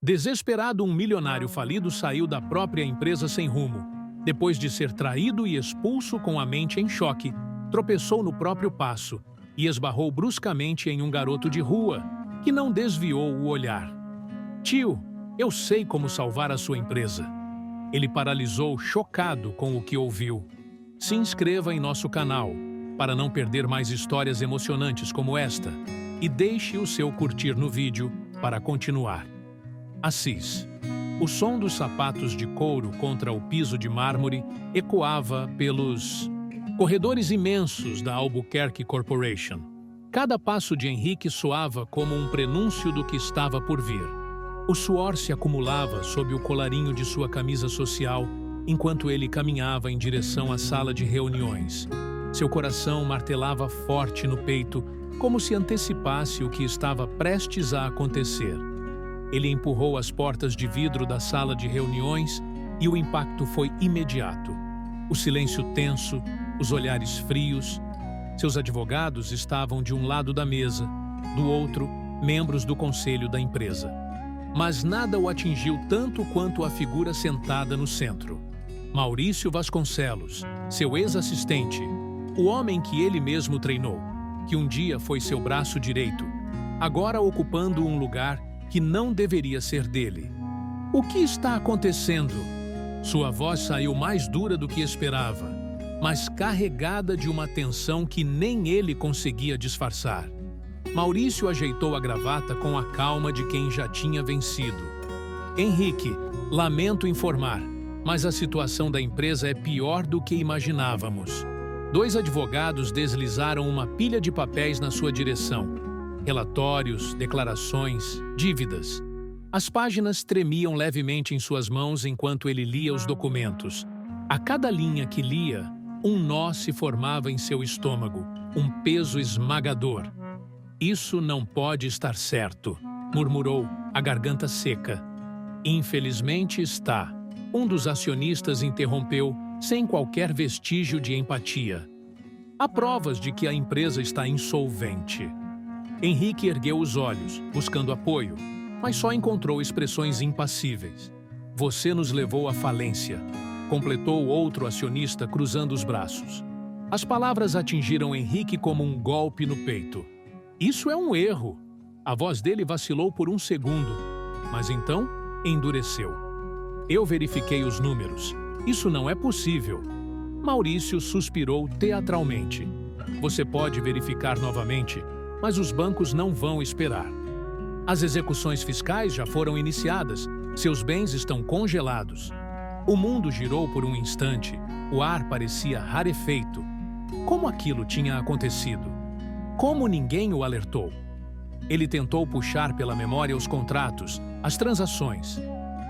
Desesperado, um milionário falido saiu da própria empresa sem rumo. Depois de ser traído e expulso com a mente em choque, tropeçou no próprio passo e esbarrou bruscamente em um garoto de rua, que não desviou o olhar. Tio, eu sei como salvar a sua empresa. Ele paralisou, chocado com o que ouviu. Se inscreva em nosso canal, para não perder mais histórias emocionantes como esta, e deixe o seu curtir no vídeo para continuar. Assis. O som dos sapatos de couro contra o piso de mármore ecoava pelos corredores imensos da Albuquerque Corporation. Cada passo de Henrique soava como um prenúncio do que estava por vir. O suor se acumulava sob o colarinho de sua camisa social enquanto ele caminhava em direção à sala de reuniões. Seu coração martelava forte no peito, como se antecipasse o que estava prestes a acontecer. Ele empurrou as portas de vidro da sala de reuniões e o impacto foi imediato. O silêncio tenso, os olhares frios. Seus advogados estavam de um lado da mesa, do outro, membros do conselho da empresa. Mas nada o atingiu tanto quanto a figura sentada no centro. Maurício Vasconcelos, seu ex-assistente, o homem que ele mesmo treinou, que um dia foi seu braço direito, agora ocupando um lugar que não deveria ser dele. O que está acontecendo? Sua voz saiu mais dura do que esperava, mas carregada de uma tensão que nem ele conseguia disfarçar. Maurício ajeitou a gravata com a calma de quem já tinha vencido. Henrique, lamento informar, mas a situação da empresa é pior do que imaginávamos. 2 advogados deslizaram uma pilha de papéis na sua direção. Relatórios, declarações, dívidas. As páginas tremiam levemente em suas mãos enquanto ele lia os documentos. A cada linha que lia, um nó se formava em seu estômago, um peso esmagador. Isso não pode estar certo, murmurou, a garganta seca. Infelizmente está. Um dos acionistas interrompeu, sem qualquer vestígio de empatia. Há provas de que a empresa está insolvente. Henrique ergueu os olhos, buscando apoio, mas só encontrou expressões impassíveis. Você nos levou à falência, completou outro acionista cruzando os braços. As palavras atingiram Henrique como um golpe no peito. Isso é um erro. A voz dele vacilou por um segundo, mas então endureceu. Eu verifiquei os números. Isso não é possível. Maurício suspirou teatralmente. Você pode verificar novamente, mas os bancos não vão esperar. As execuções fiscais já foram iniciadas, seus bens estão congelados. O mundo girou por um instante, o ar parecia rarefeito. Como aquilo tinha acontecido? Como ninguém o alertou? Ele tentou puxar pela memória os contratos, as transações,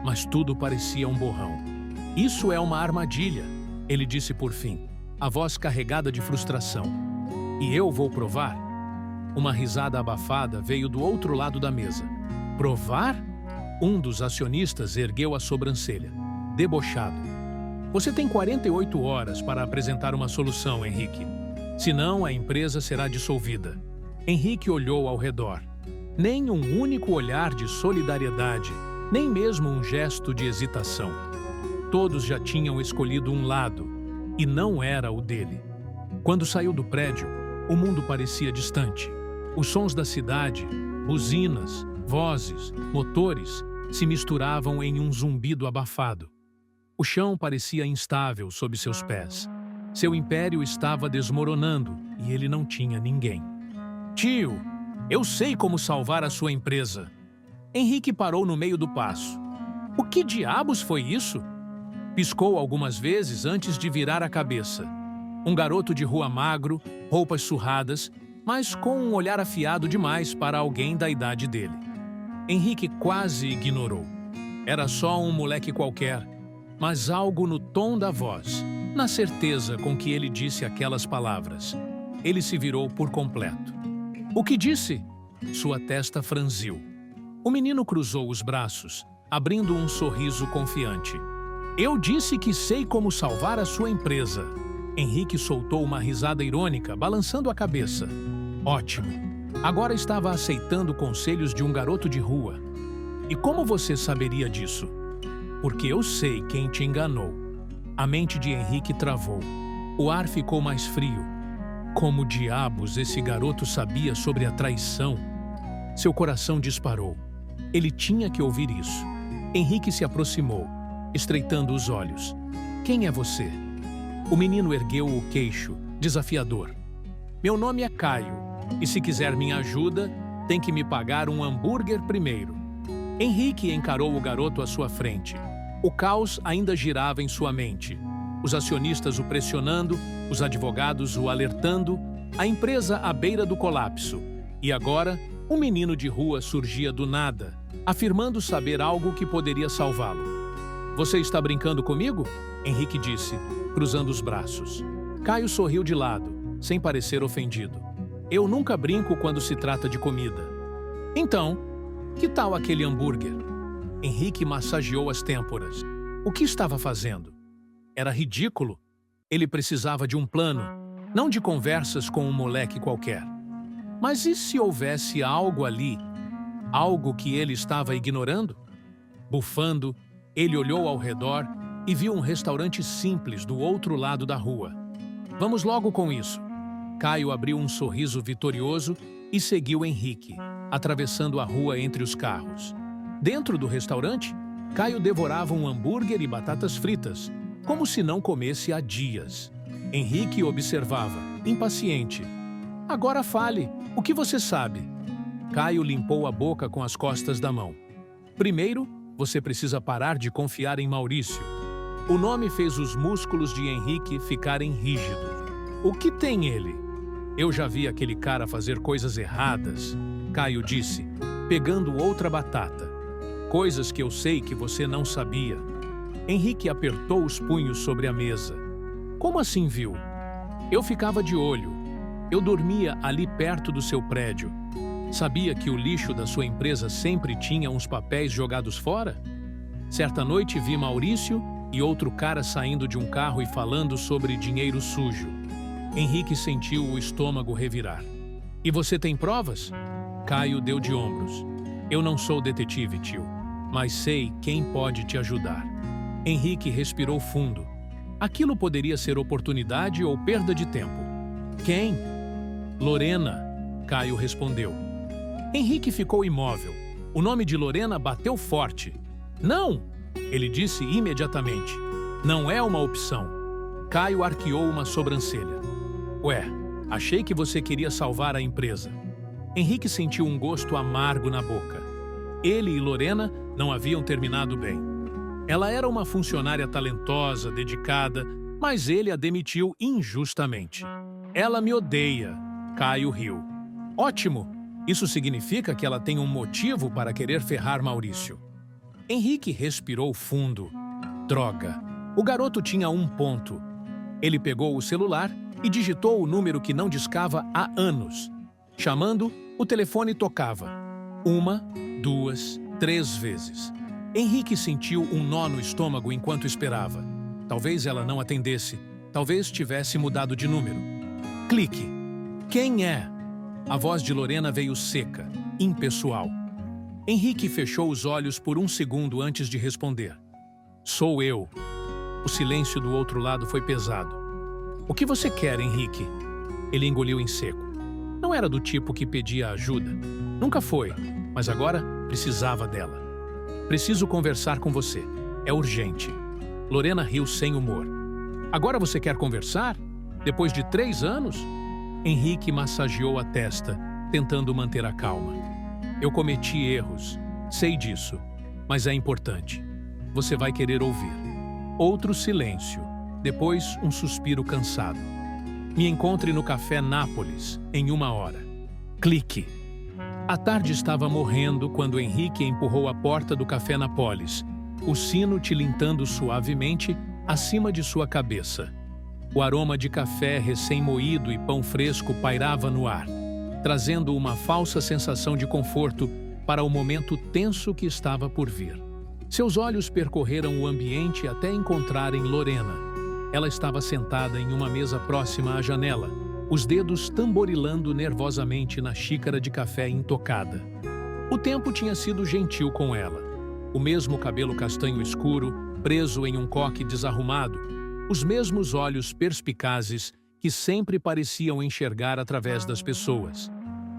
mas tudo parecia um borrão. Isso é uma armadilha, ele disse por fim, a voz carregada de frustração. E eu vou provar? Uma risada abafada veio do outro lado da mesa. Provar? Um dos acionistas ergueu a sobrancelha, debochado. Você tem 48 horas para apresentar uma solução, Henrique. Senão, a empresa será dissolvida. Henrique olhou ao redor. Nem um único olhar de solidariedade, nem mesmo um gesto de hesitação. Todos já tinham escolhido um lado, e não era o dele. Quando saiu do prédio, o mundo parecia distante. Os sons da cidade, buzinas, vozes, motores, se misturavam em um zumbido abafado. O chão parecia instável sob seus pés. Seu império estava desmoronando e ele não tinha ninguém. Tio, eu sei como salvar a sua empresa. Henrique parou no meio do passo. O que diabos foi isso? Piscou algumas vezes antes de virar a cabeça. Um garoto de rua magro, roupas surradas, mas com um olhar afiado demais para alguém da idade dele. Henrique quase ignorou. Era só um moleque qualquer, mas algo no tom da voz, na certeza com que ele disse aquelas palavras. Ele se virou por completo. O que disse? Sua testa franziu. O menino cruzou os braços, abrindo um sorriso confiante. Eu disse que sei como salvar a sua empresa. Henrique soltou uma risada irônica, balançando a cabeça. Ótimo. Agora estava aceitando conselhos de um garoto de rua. E como você saberia disso? Porque eu sei quem te enganou. A mente de Henrique travou. O ar ficou mais frio. Como diabos esse garoto sabia sobre a traição? Seu coração disparou. Ele tinha que ouvir isso. Henrique se aproximou, estreitando os olhos. Quem é você? O menino ergueu o queixo, desafiador. Meu nome é Caio, e se quiser minha ajuda, tem que me pagar um hambúrguer primeiro. Henrique encarou o garoto à sua frente. O caos ainda girava em sua mente. Os acionistas o pressionando, os advogados o alertando, a empresa à beira do colapso. E agora, um menino de rua surgia do nada, afirmando saber algo que poderia salvá-lo. Você está brincando comigo? Henrique disse, cruzando os braços. Caio sorriu de lado, sem parecer ofendido. Eu nunca brinco quando se trata de comida. Então, que tal aquele hambúrguer? Henrique massageou as têmporas. O que estava fazendo? Era ridículo. Ele precisava de um plano, não de conversas com um moleque qualquer. Mas e se houvesse algo ali? Algo que ele estava ignorando? Bufando, ele olhou ao redor e viu um restaurante simples do outro lado da rua. Vamos logo com isso. Caio abriu um sorriso vitorioso e seguiu Henrique, atravessando a rua entre os carros. Dentro do restaurante, Caio devorava um hambúrguer e batatas fritas, como se não comesse há dias. Henrique observava, impaciente. Agora fale, o que você sabe? Caio limpou a boca com as costas da mão. Primeiro, você precisa parar de confiar em Maurício. O nome fez os músculos de Henrique ficarem rígidos. O que tem ele? Eu já vi aquele cara fazer coisas erradas, Caio disse, pegando outra batata. Coisas que eu sei que você não sabia. Henrique apertou os punhos sobre a mesa. Como assim viu? Eu ficava de olho. Eu dormia ali perto do seu prédio. Sabia que o lixo da sua empresa sempre tinha uns papéis jogados fora? Certa noite vi Maurício e outro cara saindo de um carro e falando sobre dinheiro sujo. Henrique sentiu o estômago revirar. E você tem provas? Caio deu de ombros. Eu não sou detetive, tio, mas sei quem pode te ajudar. Henrique respirou fundo. Aquilo poderia ser oportunidade ou perda de tempo. Quem? Lorena, Caio respondeu. Henrique ficou imóvel. O nome de Lorena bateu forte. Não! Ele disse imediatamente. Não é uma opção. Caio arqueou uma sobrancelha. Ué, achei que você queria salvar a empresa. Henrique sentiu um gosto amargo na boca. Ele e Lorena não haviam terminado bem. Ela era uma funcionária talentosa, dedicada, mas ele a demitiu injustamente. Ela me odeia, Caio riu. Ótimo! Isso significa que ela tem um motivo para querer ferrar Maurício. Henrique respirou fundo. Droga! O garoto tinha um ponto. Ele pegou o celular e digitou o número que não discava há anos. Chamando, o telefone tocava. 1, 2, 3 vezes. Henrique sentiu um nó no estômago enquanto esperava. Talvez ela não atendesse. Talvez tivesse mudado de número. Clique. Quem é? A voz de Lorena veio seca, impessoal. Henrique fechou os olhos por um segundo antes de responder. Sou eu. O silêncio do outro lado foi pesado. O que você quer, Henrique? Ele engoliu em seco. Não era do tipo que pedia ajuda. Nunca foi, mas agora precisava dela. Preciso conversar com você. É urgente. Lorena riu sem humor. Agora você quer conversar? Depois de 3 anos? Henrique massageou a testa, tentando manter a calma. Eu cometi erros. Sei disso. Mas é importante. Você vai querer ouvir. Outro silêncio. Depois, um suspiro cansado. Me encontre no Café Nápoles, em 1 hora. Clique. A tarde estava morrendo quando Henrique empurrou a porta do Café Nápoles, o sino tilintando suavemente acima de sua cabeça. O aroma de café recém-moído e pão fresco pairava no ar, trazendo uma falsa sensação de conforto para o momento tenso que estava por vir. Seus olhos percorreram o ambiente até encontrarem Lorena. Ela estava sentada em uma mesa próxima à janela, os dedos tamborilando nervosamente na xícara de café intocada. O tempo tinha sido gentil com ela. O mesmo cabelo castanho escuro, preso em um coque desarrumado, os mesmos olhos perspicazes que sempre pareciam enxergar através das pessoas.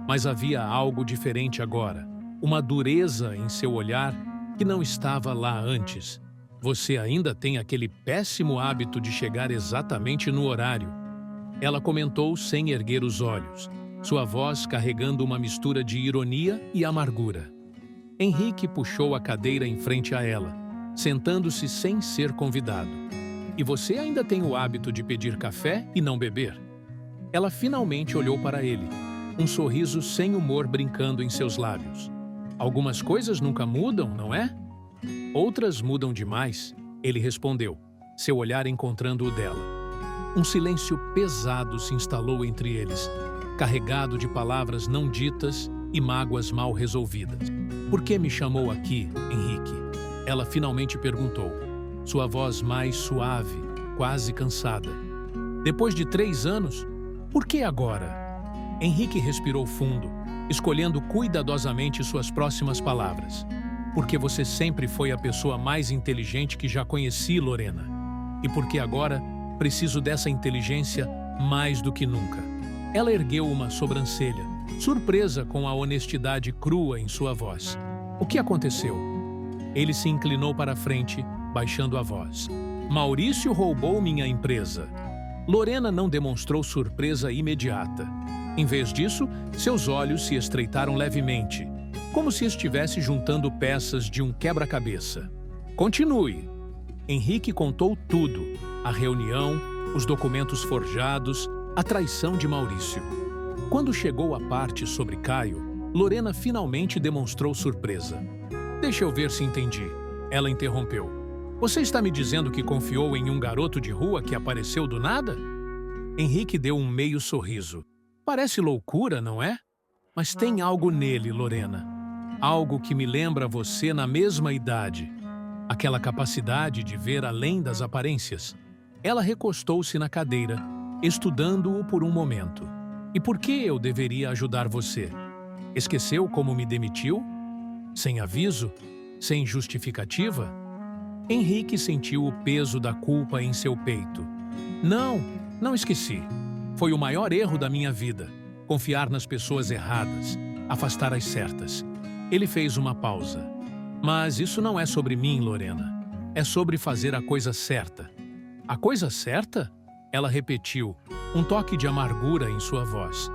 Mas havia algo diferente agora, uma dureza em seu olhar que não estava lá antes. Você ainda tem aquele péssimo hábito de chegar exatamente no horário. Ela comentou sem erguer os olhos, sua voz carregando uma mistura de ironia e amargura. Henrique puxou a cadeira em frente a ela, sentando-se sem ser convidado. E você ainda tem o hábito de pedir café e não beber? Ela finalmente olhou para ele, um sorriso sem humor brincando em seus lábios. Algumas coisas nunca mudam, não é? Outras mudam demais, ele respondeu, seu olhar encontrando o dela. Um silêncio pesado se instalou entre eles, carregado de palavras não ditas e mágoas mal resolvidas. Por que me chamou aqui, Henrique? Ela finalmente perguntou, sua voz mais suave, quase cansada. Depois de 3 anos, por que agora? Henrique respirou fundo, escolhendo cuidadosamente suas próximas palavras. Porque você sempre foi a pessoa mais inteligente que já conheci, Lorena. E porque agora preciso dessa inteligência mais do que nunca. Ela ergueu uma sobrancelha, surpresa com a honestidade crua em sua voz. O que aconteceu? Ele se inclinou para a frente, baixando a voz. Maurício roubou minha empresa. Lorena não demonstrou surpresa imediata. Em vez disso, seus olhos se estreitaram levemente, como se estivesse juntando peças de um quebra-cabeça. Continue. Henrique contou tudo: a reunião, os documentos forjados, a traição de Maurício. Quando chegou a parte sobre Caio, Lorena finalmente demonstrou surpresa. Deixa eu ver se entendi. Ela interrompeu. Você está me dizendo que confiou em um garoto de rua que apareceu do nada? Henrique deu um meio sorriso. Parece loucura, não é? Mas tem algo nele, Lorena. Algo que me lembra você na mesma idade. Aquela capacidade de ver além das aparências. Ela recostou-se na cadeira, estudando-o por um momento. E por que eu deveria ajudar você? Esqueceu como me demitiu? Sem aviso? Sem justificativa? Henrique sentiu o peso da culpa em seu peito. Não esqueci. Foi o maior erro da minha vida. Confiar nas pessoas erradas, afastar as certas. Ele fez uma pausa. Mas isso não é sobre mim, Lorena. É sobre fazer a coisa certa. A coisa certa? Ela repetiu, um toque de amargura em sua voz.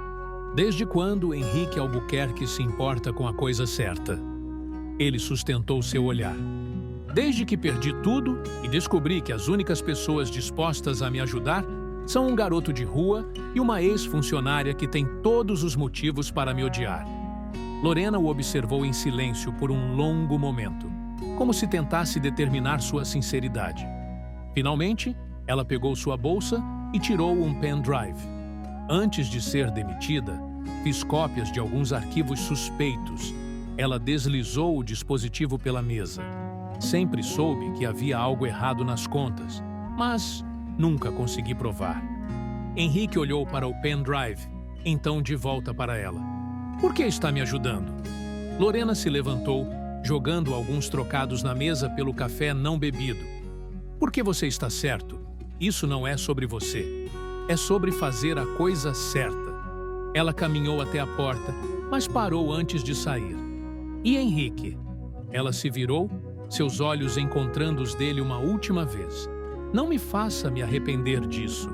Desde quando Henrique Albuquerque se importa com a coisa certa? Ele sustentou seu olhar. Desde que perdi tudo e descobri que as únicas pessoas dispostas a me ajudar são um garoto de rua e uma ex-funcionária que tem todos os motivos para me odiar. Lorena o observou em silêncio por um longo momento, como se tentasse determinar sua sinceridade. Finalmente, ela pegou sua bolsa e tirou um pendrive. Antes de ser demitida, fiz cópias de alguns arquivos suspeitos. Ela deslizou o dispositivo pela mesa. Sempre soube que havia algo errado nas contas, mas nunca consegui provar. Henrique olhou para o pendrive, então de volta para ela. Por que está me ajudando? Lorena se levantou, jogando alguns trocados na mesa pelo café não bebido. Porque você está certo. Isso não é sobre você. É sobre fazer a coisa certa. Ela caminhou até a porta, mas parou antes de sair. E Henrique? Ela se virou, seus olhos encontrando os dele uma última vez. Não me faça me arrepender disso.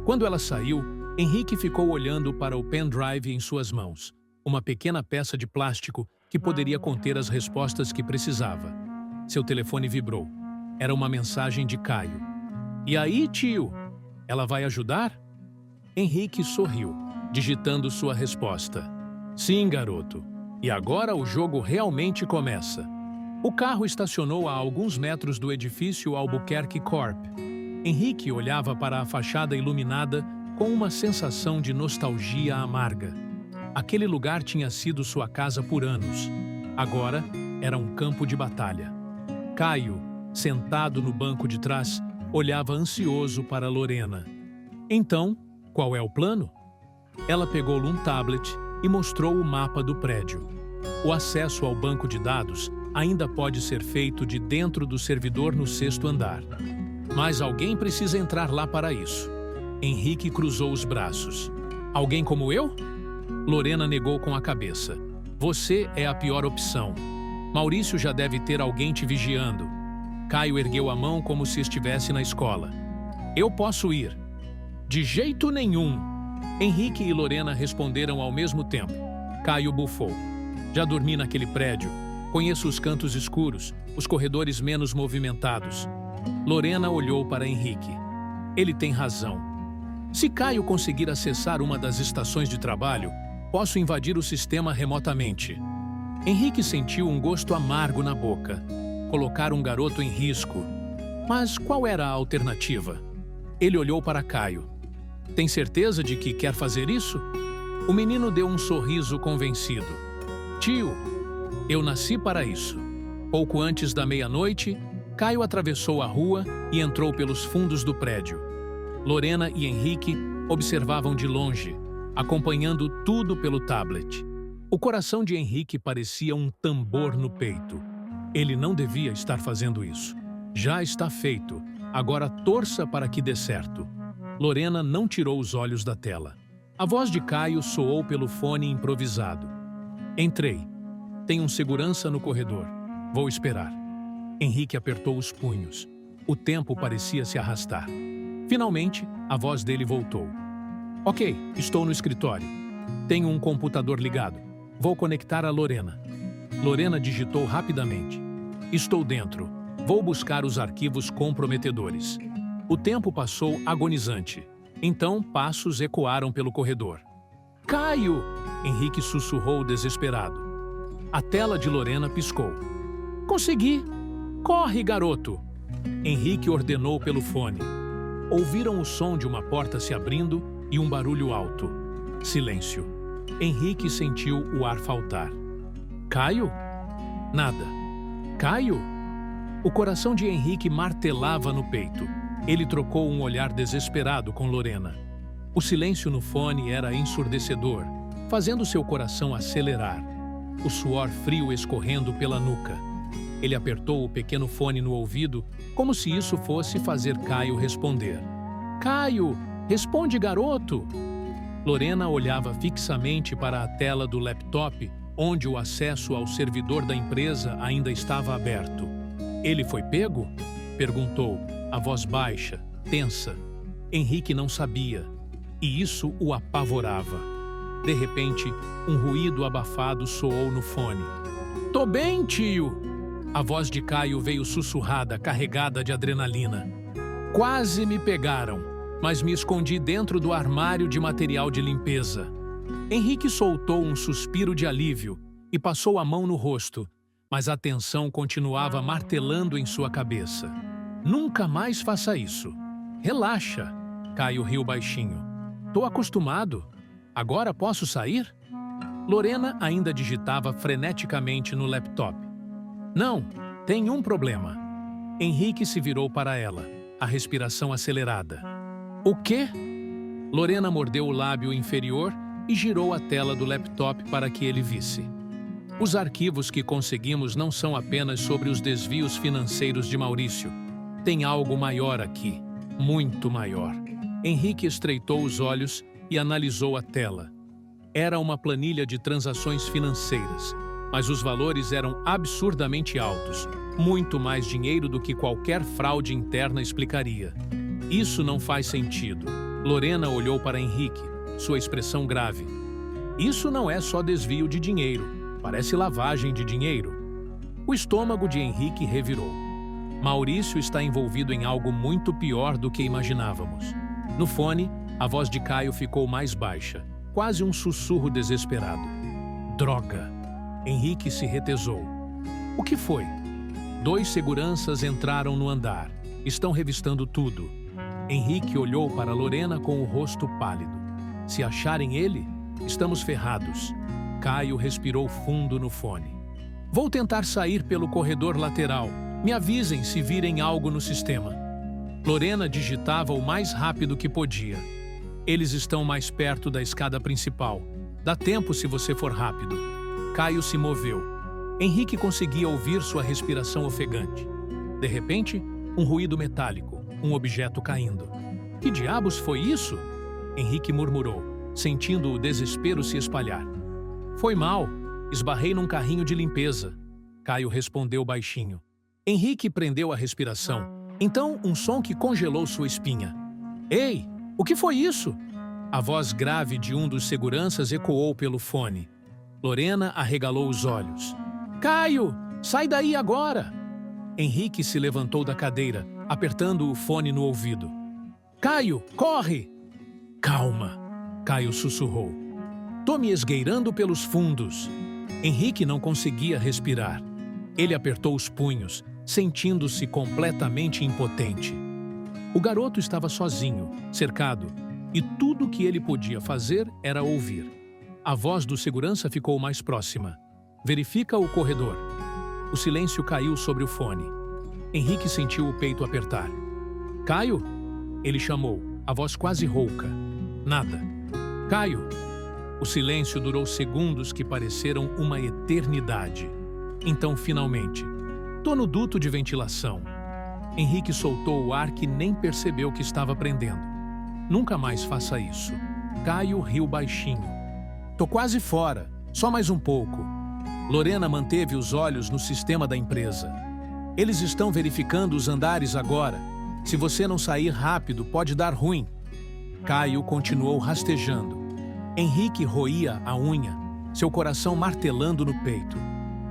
Quando ela saiu, Henrique ficou olhando para o pendrive em suas mãos. Uma pequena peça de plástico que poderia conter as respostas que precisava. Seu telefone vibrou. Era uma mensagem de Caio. E aí, tio? Ela vai ajudar? Henrique sorriu, digitando sua resposta. Sim, garoto. E agora o jogo realmente começa. O carro estacionou a alguns metros do edifício Albuquerque Corp. Henrique olhava para a fachada iluminada com uma sensação de nostalgia amarga. Aquele lugar tinha sido sua casa por anos. Agora era um campo de batalha. Caio, sentado no banco de trás, olhava ansioso para Lorena. Então, qual é o plano? Ela pegou-lhe um tablet e mostrou o mapa do prédio. O acesso ao banco de dados ainda pode ser feito de dentro do servidor no 6º andar. Mas alguém precisa entrar lá para isso. Henrique cruzou os braços. Alguém como eu? Lorena negou com a cabeça. Você é a pior opção. Maurício já deve ter alguém te vigiando. Caio ergueu a mão como se estivesse na escola. Eu posso ir. De jeito nenhum. Henrique e Lorena responderam ao mesmo tempo. Caio bufou. Já dormi naquele prédio. Conheço os cantos escuros, os corredores menos movimentados. Lorena olhou para Henrique. Ele tem razão. Se Caio conseguir acessar uma das estações de trabalho, posso invadir o sistema remotamente. Henrique sentiu um gosto amargo na boca. Colocar um garoto em risco. Mas qual era a alternativa? Ele olhou para Caio. Tem certeza de que quer fazer isso? O menino deu um sorriso convencido. Tio, eu nasci para isso. Pouco antes da meia-noite, Caio atravessou a rua e entrou pelos fundos do prédio. Lorena e Henrique observavam de longe, acompanhando tudo pelo tablet. O coração de Henrique parecia um tambor no peito. Ele não devia estar fazendo isso. Já está feito. Agora torça para que dê certo. Lorena não tirou os olhos da tela. A voz de Caio soou pelo fone improvisado. Entrei. Tem um segurança no corredor. Vou esperar. Henrique apertou os punhos. O tempo parecia se arrastar. Finalmente, a voz dele voltou. Ok, estou no escritório. Tenho um computador ligado. Vou conectar a Lorena. Lorena digitou rapidamente. Estou dentro. Vou buscar os arquivos comprometedores. O tempo passou agonizante. Então, passos ecoaram pelo corredor. Caio! Henrique sussurrou desesperado. A tela de Lorena piscou. Consegui! Corre, garoto! Henrique ordenou pelo fone. Ouviram o som de uma porta se abrindo e um barulho alto. Silêncio. Henrique sentiu o ar faltar. Caio? Nada. Caio? O coração de Henrique martelava no peito. Ele trocou um olhar desesperado com Lorena. O silêncio no fone era ensurdecedor, fazendo seu coração acelerar. O suor frio escorrendo pela nuca. Ele apertou o pequeno fone no ouvido, como se isso fosse fazer Caio responder. Caio, responde, garoto! Lorena olhava fixamente para a tela do laptop, onde o acesso ao servidor da empresa ainda estava aberto. Ele foi pego? Perguntou, a voz baixa, tensa. Henrique não sabia, e isso o apavorava. De repente, um ruído abafado soou no fone. Tô bem, tio! A voz de Caio veio sussurrada, carregada de adrenalina. Quase me pegaram, mas me escondi dentro do armário de material de limpeza. Henrique soltou um suspiro de alívio e passou a mão no rosto, mas a tensão continuava martelando em sua cabeça. Nunca mais faça isso. Relaxa. Caio riu baixinho. Tô acostumado. Agora posso sair? Lorena ainda digitava freneticamente no laptop. Não, tem um problema. Henrique se virou para ela, a respiração acelerada. O quê? Lorena mordeu o lábio inferior e girou a tela do laptop para que ele visse. Os arquivos que conseguimos não são apenas sobre os desvios financeiros de Maurício. Tem algo maior aqui, muito maior. Henrique estreitou os olhos e analisou a tela. Era uma planilha de transações financeiras, mas os valores eram absurdamente altos, muito mais dinheiro do que qualquer fraude interna explicaria. Isso não faz sentido. Lorena olhou para Henrique, sua expressão grave. Isso não é só desvio de dinheiro, parece lavagem de dinheiro. O estômago de Henrique revirou. Maurício está envolvido em algo muito pior do que imaginávamos. No fone, a voz de Caio ficou mais baixa, quase um sussurro desesperado. Droga! Henrique se retesou. O que foi? 2 seguranças entraram no andar. Estão revistando tudo. Henrique olhou para Lorena com o rosto pálido. Se acharem ele, estamos ferrados. Caio respirou fundo no fone. Vou tentar sair pelo corredor lateral. Me avisem se virem algo no sistema. Lorena digitava o mais rápido que podia. Eles estão mais perto da escada principal. Dá tempo se você for rápido. Caio se moveu. Henrique conseguia ouvir sua respiração ofegante. De repente, um ruído metálico, um objeto caindo. Que diabos foi isso? Henrique murmurou, sentindo o desespero se espalhar. Foi mal, esbarrei num carrinho de limpeza. Caio respondeu baixinho. Henrique prendeu a respiração. Então, um som que congelou sua espinha. Ei, o que foi isso? A voz grave de um dos seguranças ecoou pelo fone. Lorena arregalou os olhos. Caio, sai daí agora! Henrique se levantou da cadeira, apertando o fone no ouvido. Caio, corre! Calma, Caio sussurrou. Tô me esgueirando pelos fundos. Henrique não conseguia respirar. Ele apertou os punhos, sentindo-se completamente impotente. O garoto estava sozinho, cercado, e tudo o que ele podia fazer era ouvir. A voz do segurança ficou mais próxima. Verifica o corredor. O silêncio caiu sobre o fone. Henrique sentiu o peito apertar. Caio? Ele chamou, a voz quase rouca. Nada. Caio? O silêncio durou segundos que pareceram uma eternidade. Então, finalmente, tô no duto de ventilação. Henrique soltou o ar que nem percebeu que estava prendendo. Nunca mais faça isso. Caio riu baixinho. Tô quase fora, só mais um pouco. Lorena manteve os olhos no sistema da empresa. Eles estão verificando os andares agora. Se você não sair rápido, pode dar ruim. Caio continuou rastejando. Henrique roía a unha, seu coração martelando no peito.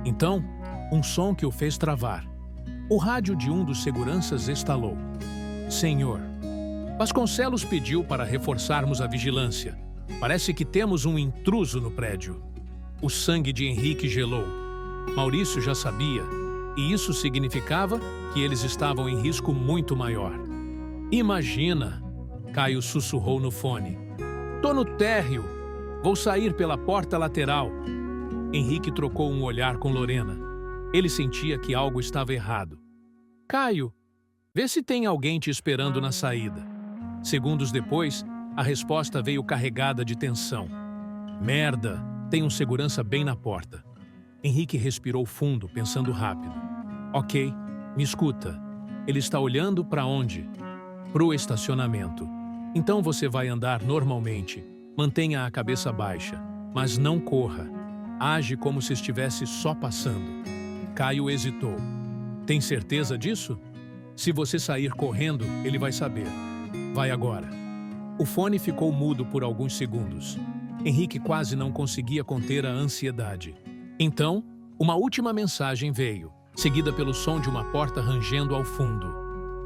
Então, um som que o fez travar. O rádio de um dos seguranças estalou. Senhor, Vasconcelos pediu para reforçarmos a vigilância. Parece que temos um intruso no prédio. O sangue de Henrique gelou. Maurício já sabia, e isso significava que eles estavam em risco muito maior. Imagina, Caio sussurrou no fone. Tô no térreo. Vou sair pela porta lateral. Henrique trocou um olhar com Lorena. Ele sentia que algo estava errado. Caio, vê se tem alguém te esperando na saída. Segundos depois, a resposta veio carregada de tensão. Merda, tem um segurança bem na porta. Henrique respirou fundo, pensando rápido. Ok, me escuta. Ele está olhando para onde? Pro estacionamento. Então você vai andar normalmente. Mantenha a cabeça baixa, mas não corra. Age como se estivesse só passando. Caio hesitou. Tem certeza disso? Se você sair correndo, ele vai saber. Vai agora. O fone ficou mudo por alguns segundos. Henrique quase não conseguia conter a ansiedade. Então, uma última mensagem veio, seguida pelo som de uma porta rangendo ao fundo.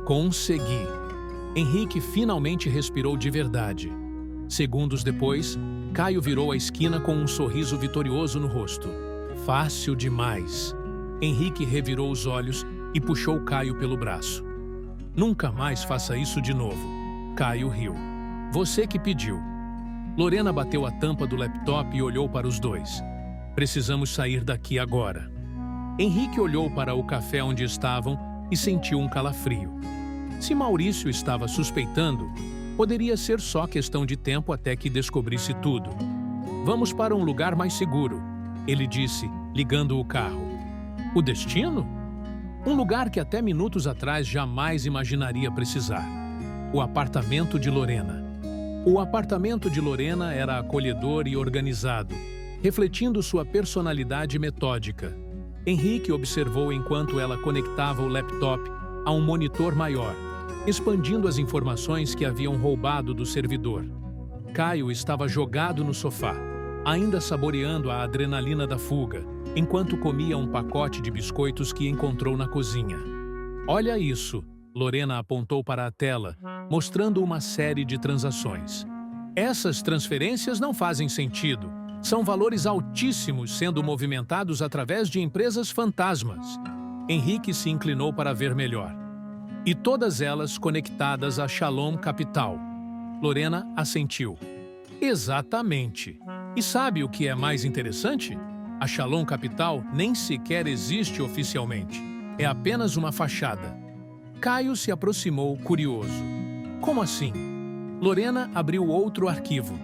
Consegui. Henrique finalmente respirou de verdade. Segundos depois, Caio virou a esquina com um sorriso vitorioso no rosto. Fácil demais. Henrique revirou os olhos e puxou Caio pelo braço. Nunca mais faça isso de novo. Caio riu. Você que pediu. Lorena bateu a tampa do laptop e olhou para os dois. Precisamos sair daqui agora. Henrique olhou para o café onde estavam e sentiu um calafrio. Se Maurício estava suspeitando, poderia ser só questão de tempo até que descobrisse tudo. Vamos para um lugar mais seguro, ele disse, ligando o carro. O destino? Um lugar que até minutos atrás jamais imaginaria precisar. O apartamento de Lorena. O apartamento de Lorena era acolhedor e organizado, refletindo sua personalidade metódica. Henrique observou enquanto ela conectava o laptop a um monitor maior, expandindo as informações que haviam roubado do servidor. Caio estava jogado no sofá, ainda saboreando a adrenalina da fuga, enquanto comia um pacote de biscoitos que encontrou na cozinha. Olha isso, Lorena apontou para a tela, mostrando uma série de transações. Essas transferências não fazem sentido. São valores altíssimos sendo movimentados através de empresas fantasmas. Henrique se inclinou para ver melhor. E todas elas conectadas a Shalom Capital. Lorena assentiu. Exatamente. E sabe o que é mais interessante? A Shalom Capital nem sequer existe oficialmente. É apenas uma fachada. Caio se aproximou, curioso. Como assim? Lorena abriu outro arquivo.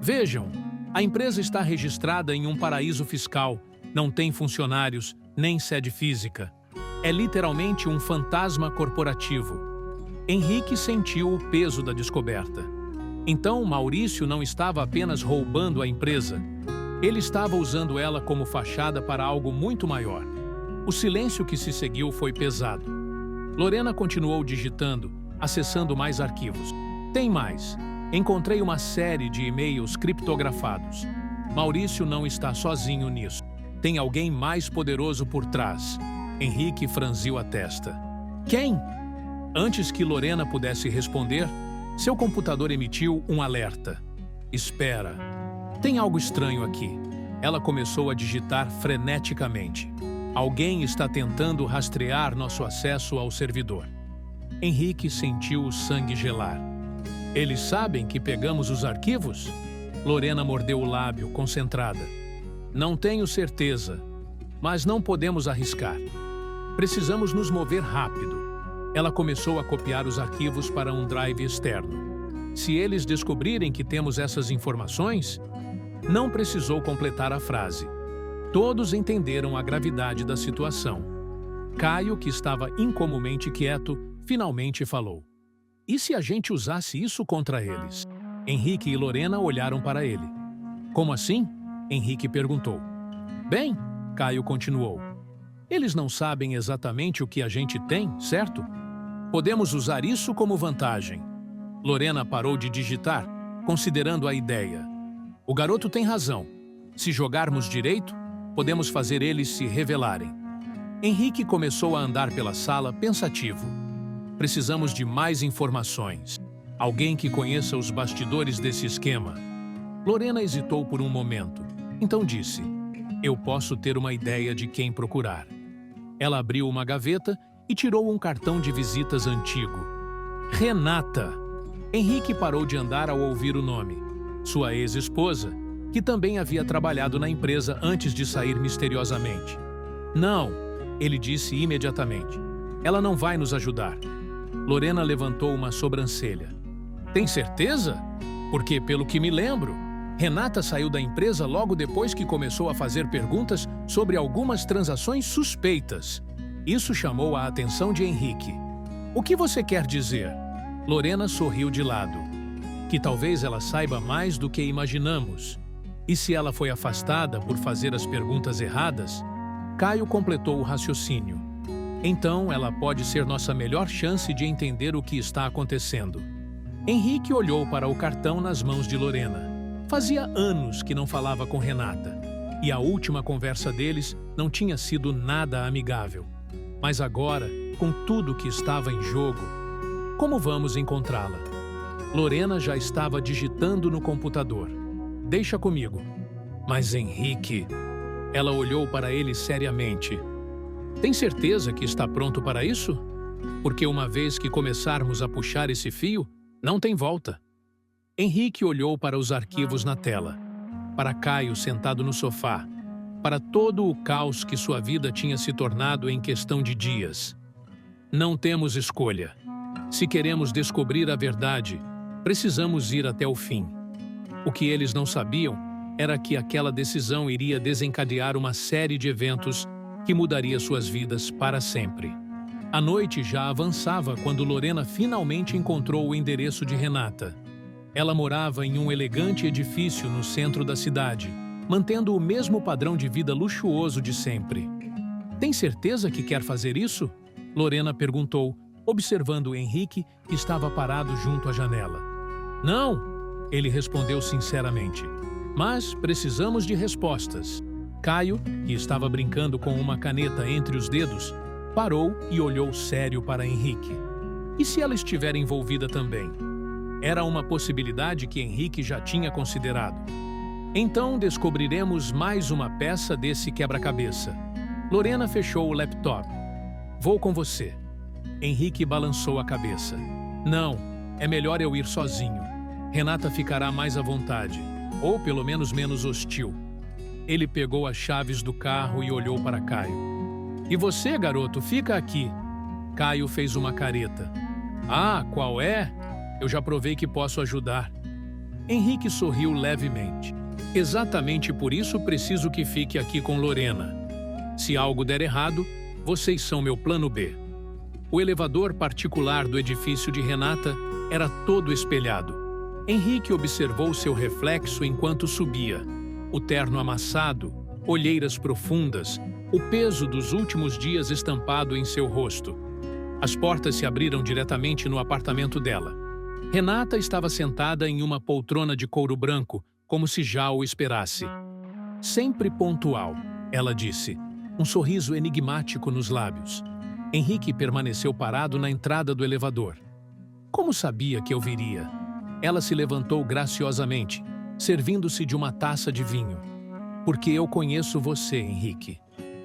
Vejam, a empresa está registrada em um paraíso fiscal, Não tem funcionários, nem sede física. É literalmente um fantasma corporativo. Henrique sentiu o peso da descoberta. Então, Maurício não estava apenas roubando a empresa. Ele estava usando ela como fachada para algo muito maior. O silêncio que se seguiu foi pesado. Lorena continuou digitando, acessando mais arquivos. Tem mais. Encontrei uma série de e-mails criptografados. Maurício não está sozinho nisso. Tem alguém mais poderoso por trás. Henrique franziu a testa. Quem? Antes que Lorena pudesse responder, seu computador emitiu um alerta. Espera. Tem algo estranho aqui. Ela começou a digitar freneticamente. Alguém está tentando rastrear nosso acesso ao servidor. Henrique sentiu o sangue gelar. Eles sabem que pegamos os arquivos? Lorena mordeu o lábio, concentrada. Não tenho certeza, mas não podemos arriscar. Precisamos nos mover rápido. Ela começou a copiar os arquivos para um drive externo. Se eles descobrirem que temos essas informações, não precisou completar a frase. Todos entenderam a gravidade da situação. Caio, que estava incomumente quieto, finalmente falou. E se a gente usasse isso contra eles? Henrique e Lorena olharam para ele. Como assim? Henrique perguntou. Bem, Caio continuou. Eles não sabem exatamente o que a gente tem, certo? Podemos usar isso como vantagem. Lorena parou de digitar, considerando a ideia. O garoto tem razão. Se jogarmos direito, podemos fazer eles se revelarem. Henrique começou a andar pela sala pensativo. Precisamos de mais informações. Alguém que conheça os bastidores desse esquema. Lorena hesitou por um momento. Então disse, eu posso ter uma ideia de quem procurar. Ela abriu uma gaveta e tirou um cartão de visitas antigo. Renata! Henrique parou de andar ao ouvir o nome. Sua ex-esposa, que também havia trabalhado na empresa antes de sair misteriosamente. Não, ele disse imediatamente. Ela não vai nos ajudar. Lorena levantou uma sobrancelha. Tem certeza? Porque, pelo que me lembro, Renata saiu da empresa logo depois que começou a fazer perguntas sobre algumas transações suspeitas. Isso chamou a atenção de Henrique. O que você quer dizer? Lorena sorriu de lado. Que talvez ela saiba mais do que imaginamos. E se ela foi afastada por fazer as perguntas erradas? Caio completou o raciocínio. Então, ela pode ser nossa melhor chance de entender o que está acontecendo. Henrique olhou para o cartão nas mãos de Lorena. Fazia anos que não falava com Renata. E a última conversa deles não tinha sido nada amigável. Mas agora, com tudo que estava em jogo, como vamos encontrá-la? Lorena já estava digitando no computador. Deixa comigo. Mas Henrique... Ela olhou para ele seriamente. Tem certeza que está pronto para isso? Porque uma vez que começarmos a puxar esse fio, não tem volta. Henrique olhou para os arquivos na tela, para Caio sentado no sofá, para todo o caos que sua vida tinha se tornado em questão de dias. Não temos escolha. Se queremos descobrir a verdade, precisamos ir até o fim. O que eles não sabiam era que aquela decisão iria desencadear uma série de eventos que mudaria suas vidas para sempre. A noite já avançava quando Lorena finalmente encontrou o endereço de Renata. Ela morava em um elegante edifício no centro da cidade, mantendo o mesmo padrão de vida luxuoso de sempre. Tem certeza que quer fazer isso? Lorena perguntou, observando Henrique, que estava parado junto à janela. Não, ele respondeu sinceramente. Mas precisamos de respostas. Caio, que estava brincando com uma caneta entre os dedos, parou e olhou sério para Henrique. E se ela estiver envolvida também? Era uma possibilidade que Henrique já tinha considerado. Então descobriremos mais uma peça desse quebra-cabeça. Lorena fechou o laptop. Vou com você. Henrique balançou a cabeça. Não, é melhor eu ir sozinho. Renata ficará mais à vontade. Ou pelo menos menos hostil. Ele pegou as chaves do carro e olhou para Caio. E você, garoto, fica aqui. Caio fez uma careta. Ah, qual é? Eu já provei que posso ajudar. Henrique sorriu levemente. Exatamente por isso preciso que fique aqui com Lorena. Se algo der errado, vocês são meu plano B. O elevador particular do edifício de Renata era todo espelhado. Henrique observou seu reflexo enquanto subia. O terno amassado, olheiras profundas, o peso dos últimos dias estampado em seu rosto. As portas se abriram diretamente no apartamento dela. Renata estava sentada em uma poltrona de couro branco, como se já o esperasse. Sempre pontual, ela disse, um sorriso enigmático nos lábios. Henrique permaneceu parado na entrada do elevador. Como sabia que eu viria? Ela se levantou graciosamente, servindo-se de uma taça de vinho. Porque eu conheço você, Henrique.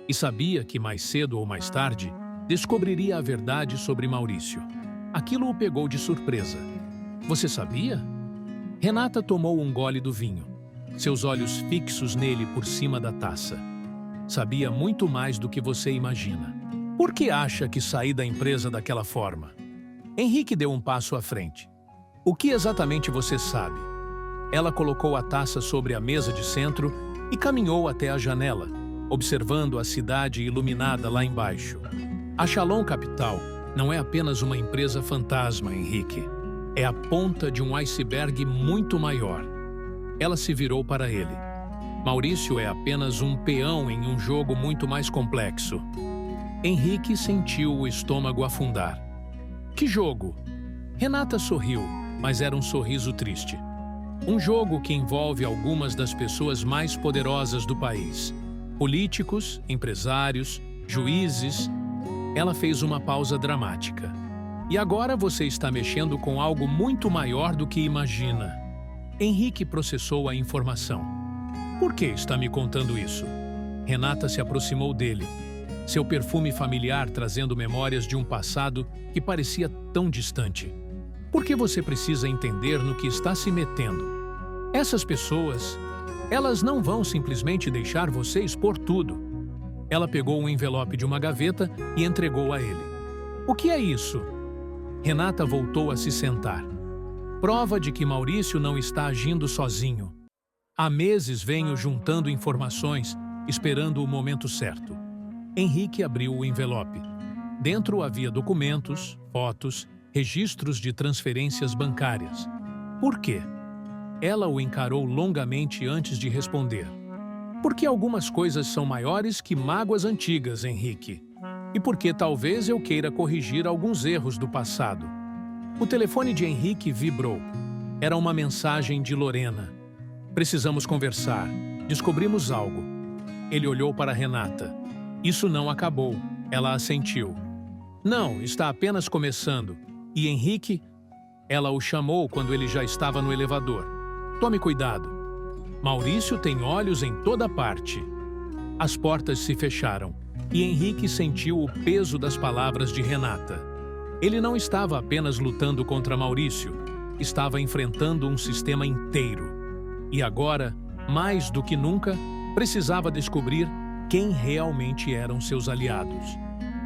E sabia que mais cedo ou mais tarde descobriria a verdade sobre Maurício. Aquilo o pegou de surpresa. Você sabia? Renata tomou um gole do vinho, seus olhos fixos nele por cima da taça. Sabia muito mais do que você imagina. Por que acha que saí da empresa daquela forma? Henrique deu um passo à frente. O que exatamente você sabe? Ela colocou a taça sobre a mesa de centro e caminhou até a janela, observando a cidade iluminada lá embaixo. A Shalom Capital não é apenas uma empresa fantasma, Henrique. É a ponta de um iceberg muito maior. Ela se virou para ele. Maurício é apenas um peão em um jogo muito mais complexo. Henrique sentiu o estômago afundar. Que jogo? Renata sorriu, mas era um sorriso triste. Um jogo que envolve algumas das pessoas mais poderosas do país. Políticos, empresários, juízes. Ela fez uma pausa dramática. E agora você está mexendo com algo muito maior do que imagina. Henrique processou a informação. Por que está me contando isso? Renata se aproximou dele, seu perfume familiar trazendo memórias de um passado que parecia tão distante. Por que você precisa entender no que está se metendo? Essas pessoas, elas não vão simplesmente deixar você expor tudo. Ela pegou um envelope de uma gaveta e entregou a ele. O que é isso? Renata voltou a se sentar. Prova de que Maurício não está agindo sozinho. Há meses venho juntando informações, esperando o momento certo. Henrique abriu o envelope. Dentro havia documentos, fotos, registros de transferências bancárias. Por quê? Ela o encarou longamente antes de responder. Porque algumas coisas são maiores que mágoas antigas, Henrique. E porque talvez eu queira corrigir alguns erros do passado. O telefone de Henrique vibrou. Era uma mensagem de Lorena. Precisamos conversar. Descobrimos algo. Ele olhou para Renata. Isso não acabou. Ela assentiu. Não, está apenas começando. E Henrique? Ela o chamou quando ele já estava no elevador. Tome cuidado. Maurício tem olhos em toda parte. As portas se fecharam. E Henrique sentiu o peso das palavras de Renata. Ele não estava apenas lutando contra Maurício, estava enfrentando um sistema inteiro. E agora, mais do que nunca, precisava descobrir quem realmente eram seus aliados.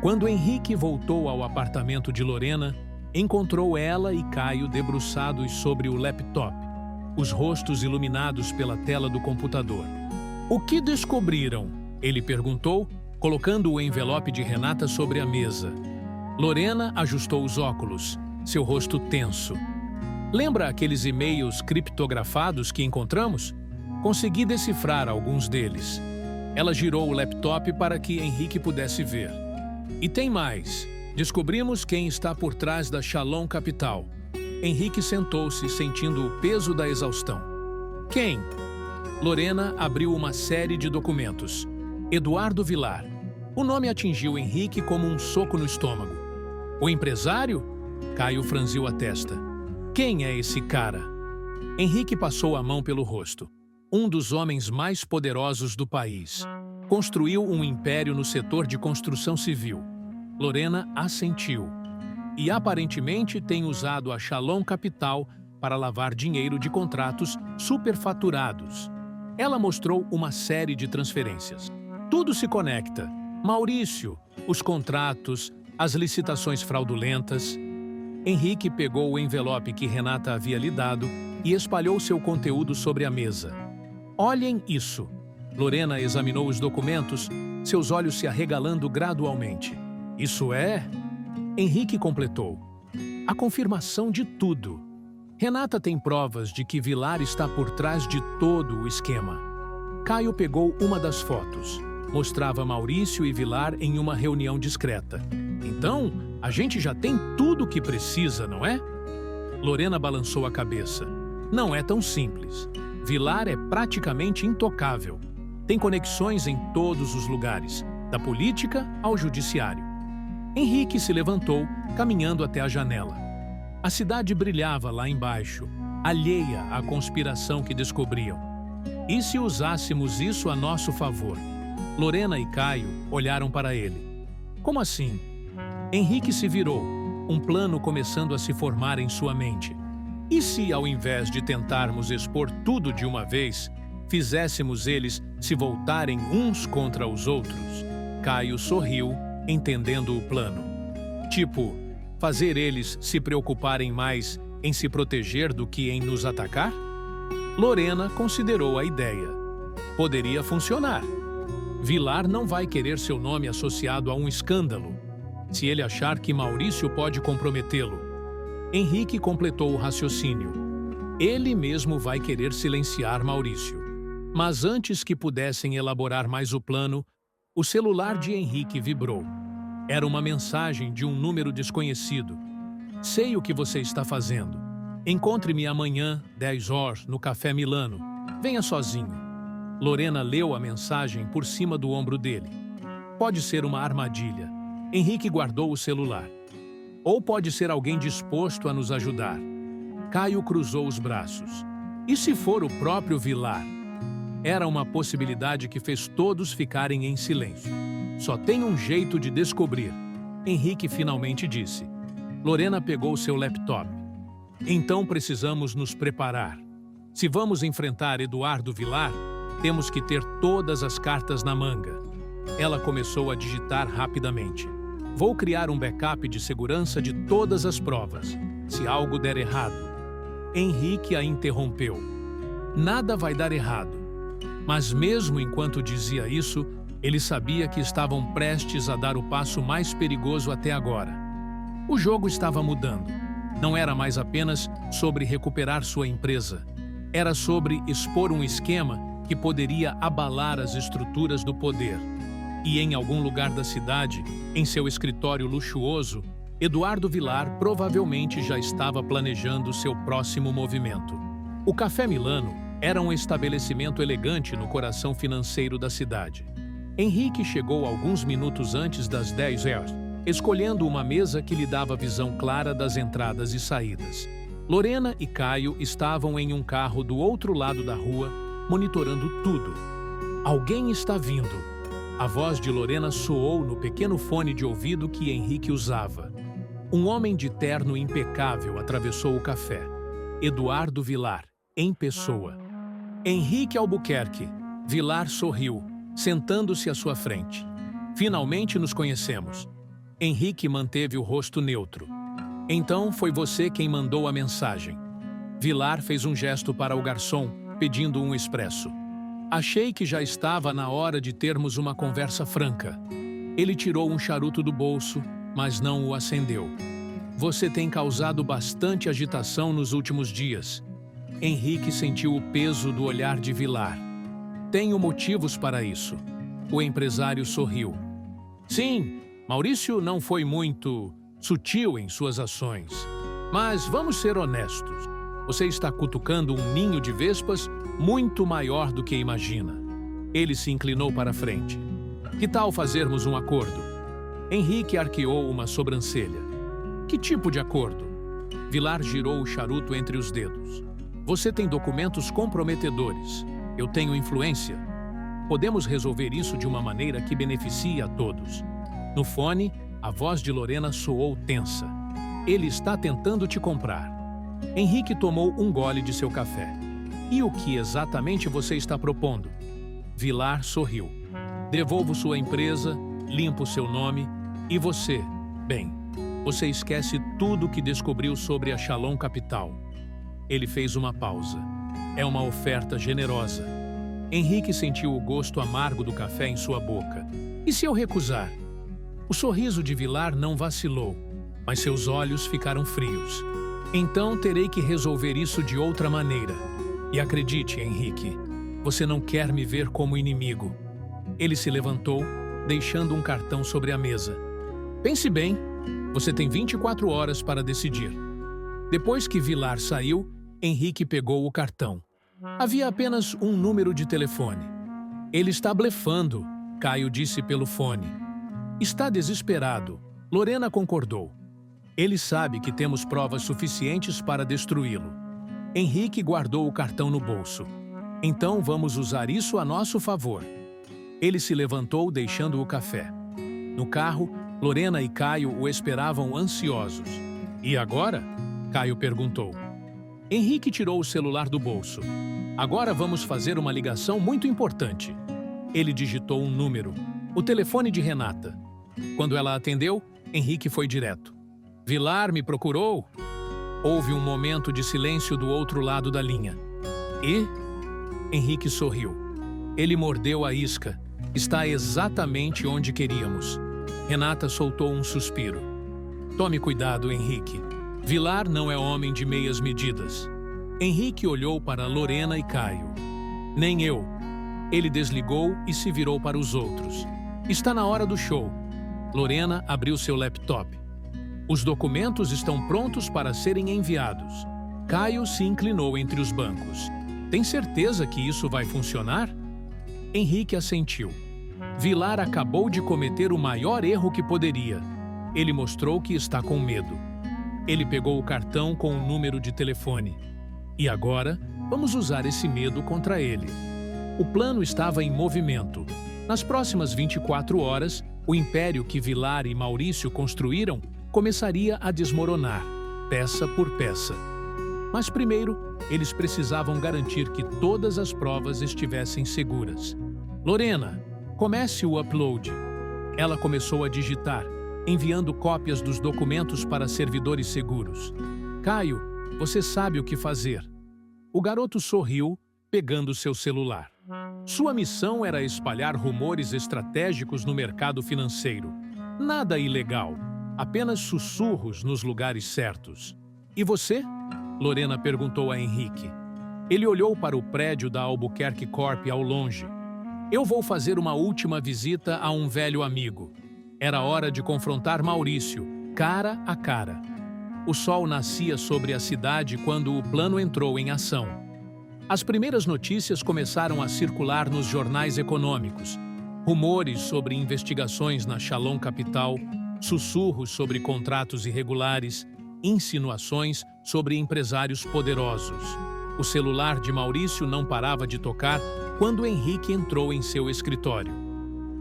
Quando Henrique voltou ao apartamento de Lorena, encontrou ela e Caio debruçados sobre o laptop, os rostos iluminados pela tela do computador. O que descobriram? Ele perguntou, colocando o envelope de Renata sobre a mesa. Lorena ajustou os óculos, seu rosto tenso. Lembra aqueles e-mails criptografados que encontramos? Consegui decifrar alguns deles. Ela girou o laptop para que Henrique pudesse ver. E tem mais. Descobrimos quem está por trás da Shalom Capital. Henrique sentou-se, sentindo o peso da exaustão. Quem? Lorena abriu uma série de documentos. Eduardo Vilar. O nome atingiu Henrique como um soco no estômago. O empresário? Caio franziu a testa. Quem é esse cara? Henrique passou a mão pelo rosto. Um dos homens mais poderosos do país. Construiu um império no setor de construção civil. Lorena assentiu. E aparentemente tem usado a Shalom Capital para lavar dinheiro de contratos superfaturados. Ela mostrou uma série de transferências. Tudo se conecta. Maurício, os contratos, as licitações fraudulentas. Henrique pegou o envelope que Renata havia lhe dado e espalhou seu conteúdo sobre a mesa. Olhem isso. Lorena examinou os documentos, seus olhos se arregalando gradualmente. Isso é... Henrique completou. A confirmação de tudo. Renata tem provas de que Vilar está por trás de todo o esquema. Caio pegou uma das fotos. Mostrava Maurício e Vilar em uma reunião discreta. Então, a gente já tem tudo o que precisa, não é? Lorena balançou a cabeça. Não é tão simples. Vilar é praticamente intocável. Tem conexões em todos os lugares, da política ao judiciário. Henrique se levantou, caminhando até a janela. A cidade brilhava lá embaixo, alheia à conspiração que descobriam. E se usássemos isso a nosso favor? Lorena e Caio olharam para ele. Como assim? Henrique se virou, um plano começando a se formar em sua mente. E se, ao invés de tentarmos expor tudo de uma vez, fizéssemos eles se voltarem uns contra os outros? Caio sorriu, entendendo o plano. Tipo, fazer eles se preocuparem mais em se proteger do que em nos atacar? Lorena considerou a ideia. Poderia funcionar. Vilar não vai querer seu nome associado a um escândalo, se ele achar que Maurício pode comprometê-lo. Henrique completou o raciocínio. Ele mesmo vai querer silenciar Maurício. Mas antes que pudessem elaborar mais o plano, o celular de Henrique vibrou. Era uma mensagem de um número desconhecido. Sei o que você está fazendo. Encontre-me amanhã, 10 horas, no Café Milano. Venha sozinho. Lorena leu a mensagem por cima do ombro dele. Pode ser uma armadilha. Henrique guardou o celular. Ou pode ser alguém disposto a nos ajudar. Caio cruzou os braços. E se for o próprio Vilar? Era uma possibilidade que fez todos ficarem em silêncio. Só tem um jeito de descobrir. Henrique finalmente disse. Lorena pegou seu laptop. Então precisamos nos preparar. Se vamos enfrentar Eduardo Vilar, temos que ter todas as cartas na manga. Ela começou a digitar rapidamente. Vou criar um backup de segurança de todas as provas, se algo der errado. Henrique a interrompeu. Nada vai dar errado. Mas mesmo enquanto dizia isso, ele sabia que estavam prestes a dar o passo mais perigoso até agora. O jogo estava mudando. Não era mais apenas sobre recuperar sua empresa. Era sobre expor um esquema que poderia abalar as estruturas do poder. E em algum lugar da cidade, em seu escritório luxuoso, Eduardo Vilar provavelmente já estava planejando seu próximo movimento. O Café Milano era um estabelecimento elegante no coração financeiro da cidade. Henrique chegou alguns minutos antes das 10 horas, escolhendo uma mesa que lhe dava visão clara das entradas e saídas. Lorena e Caio estavam em um carro do outro lado da rua, monitorando tudo. Alguém está vindo. A voz de Lorena soou no pequeno fone de ouvido que Henrique usava. Um homem de terno impecável atravessou o café. Eduardo Vilar, em pessoa. Henrique Albuquerque. Vilar sorriu, sentando-se à sua frente. Finalmente nos conhecemos. Henrique manteve o rosto neutro. Então foi você quem mandou a mensagem. Vilar fez um gesto para o garçom, pedindo um expresso. Achei que já estava na hora de termos uma conversa franca. Ele tirou um charuto do bolso, mas não o acendeu. Você tem causado bastante agitação nos últimos dias. Henrique sentiu o peso do olhar de Vilar. Tenho motivos para isso. O empresário sorriu. Sim, Maurício não foi muito sutil em suas ações. Mas vamos ser honestos. Você está cutucando um ninho de vespas muito maior do que imagina. Ele se inclinou para a frente. Que tal fazermos um acordo? Henrique arqueou uma sobrancelha. Que tipo de acordo? Vilar girou o charuto entre os dedos. Você tem documentos comprometedores. Eu tenho influência. Podemos resolver isso de uma maneira que beneficie a todos. No fone, a voz de Lorena soou tensa. Ele está tentando te comprar. Henrique tomou um gole de seu café. E o que exatamente você está propondo? Vilar sorriu. Devolvo sua empresa, limpo seu nome e você, bem, você esquece tudo que descobriu sobre a Shalom Capital. Ele fez uma pausa. É uma oferta generosa. Henrique sentiu o gosto amargo do café em sua boca. E se eu recusar? O sorriso de Vilar não vacilou, mas seus olhos ficaram frios. Então terei que resolver isso de outra maneira. E acredite, Henrique, você não quer me ver como inimigo. Ele se levantou, deixando um cartão sobre a mesa. Pense bem, você tem 24 horas para decidir. Depois que Vilar saiu, Henrique pegou o cartão. Havia apenas um número de telefone. Ele está blefando, Caio disse pelo fone. Está desesperado, Lorena concordou. Ele sabe que temos provas suficientes para destruí-lo. Henrique guardou o cartão no bolso. Então vamos usar isso a nosso favor. Ele se levantou, deixando o café. No carro, Lorena e Caio o esperavam ansiosos. E agora? Caio perguntou. Henrique tirou o celular do bolso. Agora vamos fazer uma ligação muito importante. Ele digitou um número, o telefone de Renata. Quando ela atendeu, Henrique foi direto. Vilar me procurou? Houve um momento de silêncio do outro lado da linha. E? Henrique sorriu. Ele mordeu a isca. Está exatamente onde queríamos. Renata soltou um suspiro. Tome cuidado, Henrique. Vilar não é homem de meias medidas. Henrique olhou para Lorena e Caio. Nem eu. Ele desligou e se virou para os outros. Está na hora do show. Lorena abriu seu laptop. Os documentos estão prontos para serem enviados. Caio se inclinou entre os bancos. Tem certeza que isso vai funcionar? Henrique assentiu. Vilar acabou de cometer o maior erro que poderia. Ele mostrou que está com medo. Ele pegou o cartão com o número de telefone. E agora, vamos usar esse medo contra ele. O plano estava em movimento. Nas próximas 24 horas, o império que Vilar e Maurício construíram começaria a desmoronar, peça por peça. Mas primeiro, eles precisavam garantir que todas as provas estivessem seguras. Lorena, comece o upload. Ela começou a digitar, enviando cópias dos documentos para servidores seguros. Caio, você sabe o que fazer. O garoto sorriu, pegando seu celular. Sua missão era espalhar rumores estratégicos no mercado financeiro. Nada ilegal, apenas sussurros nos lugares certos. E você? Lorena perguntou a Henrique. Ele olhou para o prédio da Albuquerque Corp ao longe. Eu vou fazer uma última visita a um velho amigo. Era hora de confrontar Maurício, cara a cara. O sol nascia sobre a cidade quando o plano entrou em ação. As primeiras notícias começaram a circular nos jornais econômicos. Rumores sobre investigações na Shalom Capital, sussurros sobre contratos irregulares, insinuações sobre empresários poderosos. O celular de Maurício não parava de tocar quando Henrique entrou em seu escritório.